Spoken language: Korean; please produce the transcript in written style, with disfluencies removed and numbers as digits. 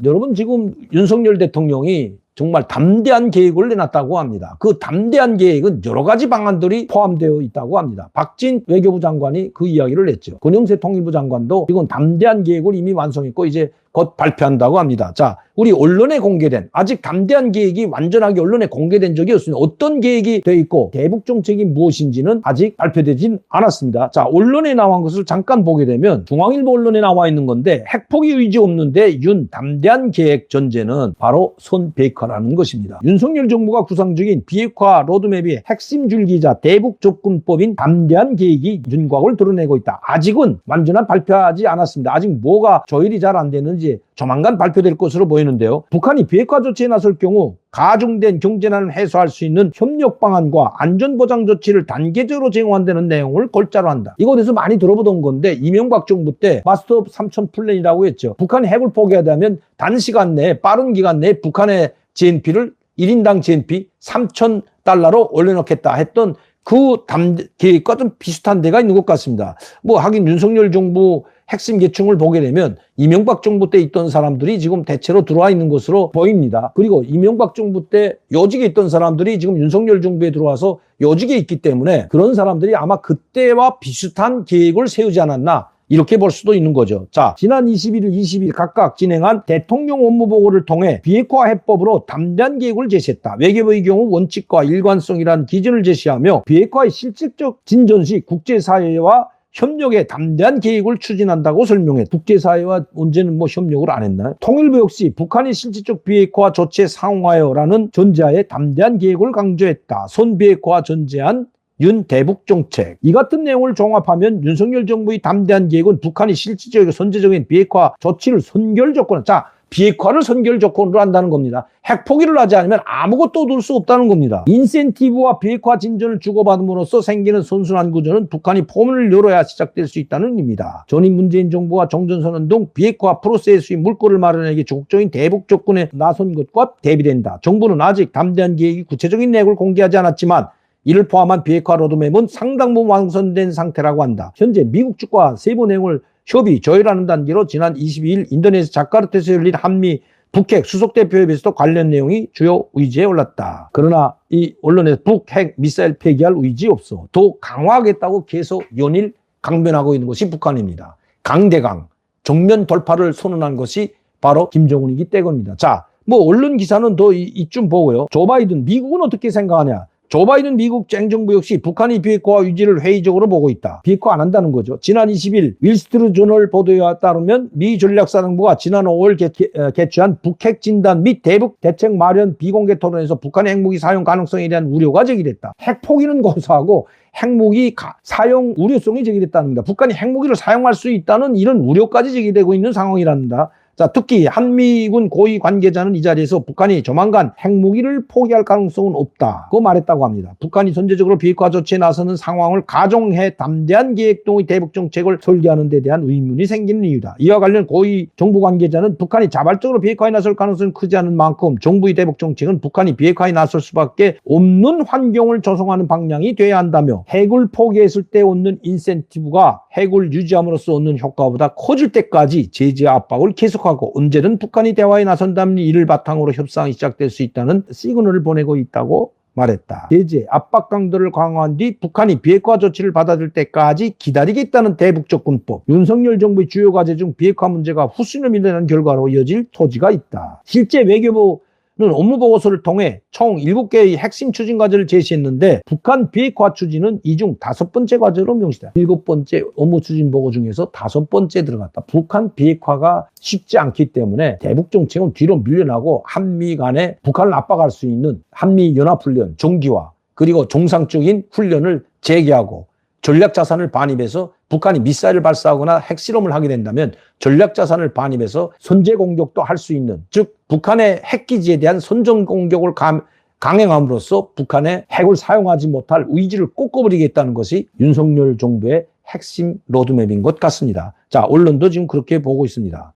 여러분 지금 윤석열 대통령이 정말 담대한 계획을 내놨다고 합니다. 그 담대한 계획은 여러 가지 방안들이 포함되어 있다고 합니다. 박진 외교부 장관이 그 이야기를 했죠. 권영세 통일부 장관도 이건 담대한 계획을 이미 완성했고 이제 곧 발표한다고 합니다. 자, 우리 언론에 공개된 아직 담대한 계획이 완전하게 언론에 공개된 적이 없습니다. 어떤 계획이 돼 있고 대북 정책이 무엇인지는 아직 발표되진 않았습니다. 자, 언론에 나온 것을 잠깐 보게 되면 중앙일보 언론에 나와 있는 건데 핵포기 의지 없는데 윤 담대한 계획 전제는 바로 선비핵화라는 것입니다. 윤석열 정부가 구상 중인 비핵화 로드맵의 핵심 줄기자 대북 접근법인 담대한 계획이 윤곽을 드러내고 있다. 아직은 완전한 발표하지 않았습니다. 아직 뭐가 조율이 잘 안 되는지 조만간 발표될 것으로 보이는데요. 북한이 비핵화 조치에 나설 경우 가중된 경제난을 해소할 수 있는 협력 방안과 안전보장 조치를 단계적으로 제공한다는 내용을 골자로 한다. 이곳에서 많이 들어보던 건데 이명박 정부 때 마스터 오브 3천 플랜이라고 했죠. 북한이 핵을 포기하다면 단시간 내에 빠른 기간 내에 북한의 GNP를 1인당 GNP 3,000달러로 올려놓겠다 했던 그 계획과 좀 비슷한 데가 있는 것 같습니다. 뭐 하긴 윤석열 정부 핵심 계층을 보게 되면 이명박 정부 때 있던 사람들이 지금 대체로 들어와 있는 것으로 보입니다. 그리고 이명박 정부 때 요직에 있던 사람들이 지금 윤석열 정부에 들어와서 요직에 있기 때문에 그런 사람들이 아마 그때와 비슷한 계획을 세우지 않았나 이렇게 볼 수도 있는 거죠. 자, 지난 21일, 20일 각각 진행한 대통령 업무보고를 통해 비핵화 해법으로 담대한 계획을 제시했다. 외교부의 경우 원칙과 일관성이라는 기준을 제시하며 비핵화의 실질적 진전 시 국제사회와 협력에 담대한 계획을 추진한다고 설명해. 국제사회와 언제는 뭐 협력을 안 했나요? 통일부 역시 북한이 실질적 비핵화 조치에 상응하여라는 전제하에 담대한 계획을 강조했다. 선비핵화 전제한 윤 대북 정책. 이 같은 내용을 종합하면 윤석열 정부의 담대한 계획은 북한이 실질적이고 선제적인 비핵화 조치를 선결 조건, 자, 비핵화를 선결 조건으로 한다는 겁니다. 핵 포기를 하지 않으면 아무것도 얻을 수 없다는 겁니다. 인센티브와 비핵화 진전을 주고받음으로써 생기는 선순환 구조는 북한이 포문을 열어야 시작될 수 있다는 의미입니다. 전임 문재인 정부가 정전선언 등 비핵화 프로세스의 물꼬를 마련하기 적극적인 대북 접근에 나선 것과 대비된다. 정부는 아직 담대한 계획이 구체적인 내용을 공개하지 않았지만 이를 포함한 비핵화 로드맵은 상당 부분 완성된 상태라고 한다. 현재 미국 측과 세부 내용을 협의, 조율하는 단계로 지난 22일 인도네시아 자카르타에서 열린 한미 북핵 수석대표협에서도 관련 내용이 주요 의지에 올랐다. 그러나 이 언론에서 북핵 미사일 폐기할 의지 없어. 더 강화하겠다고 계속 연일 강변하고 있는 것이 북한입니다. 강대강, 정면 돌파를 선언한 것이 바로 김정은이기 때문입니다. 자, 뭐 언론 기사는 더 이쯤 보고요. 조 바이든, 미국은 어떻게 생각하냐? 조 바이든 미국 행정부 역시 북한이 비핵화 유지를 회의적으로 보고 있다. 비핵화 안 한다는 거죠. 지난 20일 윌스트리트 저널 보도에 따르면 미 전략사령부가 지난 5월 개최한 북핵 진단 및 대북 대책 마련 비공개 토론에서 북한의 핵무기 사용 가능성에 대한 우려가 제기됐다. 핵 포기는 고사하고 핵무기 사용 우려성이 제기됐다는 겁니다. 북한이 핵무기를 사용할 수 있다는 이런 우려까지 제기되고 있는 상황이랍니다. 자, 특히 한미군 고위 관계자는 이 자리에서 북한이 조만간 핵무기를 포기할 가능성은 없다. 고 말했다고 합니다. 북한이 선제적으로 비핵화 조치에 나서는 상황을 가정해 담대한 계획 등의 대북 정책을 설계하는 데 대한 의문이 생기는 이유다. 이와 관련 고위 정부 관계자는 북한이 자발적으로 비핵화에 나설 가능성이 크지 않은 만큼 정부의 대북 정책은 북한이 비핵화에 나설 수밖에 없는 환경을 조성하는 방향이 돼야 한다며 핵을 포기했을 때 얻는 인센티브가 핵을 유지함으로써 얻는 효과보다 커질 때까지 제재 압박을 계속하고 언제든 북한이 대화에 나선다면 이를 바탕으로 협상이 시작될 수 있다는 시그널을 보내고 있다고 말했다. 제재 압박 강도를 강화한 뒤 북한이 비핵화 조치를 받아줄 때까지 기다리겠다는 대북 접근법. 윤석열 정부의 주요 과제 중 비핵화 문제가 후순위를 밀려난 결과로 이어질 토지가 있다. 실제 외교부 는 업무보고서를 통해 총 7개의 핵심 추진 과제를 제시했는데 북한 비핵화 추진은 이 중 5번째 과제로 명시다. 7번째 업무 추진 보고 중에서 5번째 들어갔다. 북한 비핵화가 쉽지 않기 때문에 대북 정책은 뒤로 밀려나고 한미 간에 북한을 압박할 수 있는 한미 연합훈련 정기화 그리고 정상적인 훈련을 재개하고 전략자산을 반입해서 북한이 미사일을 발사하거나 핵실험을 하게 된다면 전략자산을 반입해서 선제 공격도 할 수 있는, 즉 북한의 핵기지에 대한 선전 공격을 강행함으로써 북한의 핵을 사용하지 못할 의지를 꺾어버리겠다는 것이 윤석열 정부의 핵심 로드맵인 것 같습니다. 자, 언론도 지금 그렇게 보고 있습니다.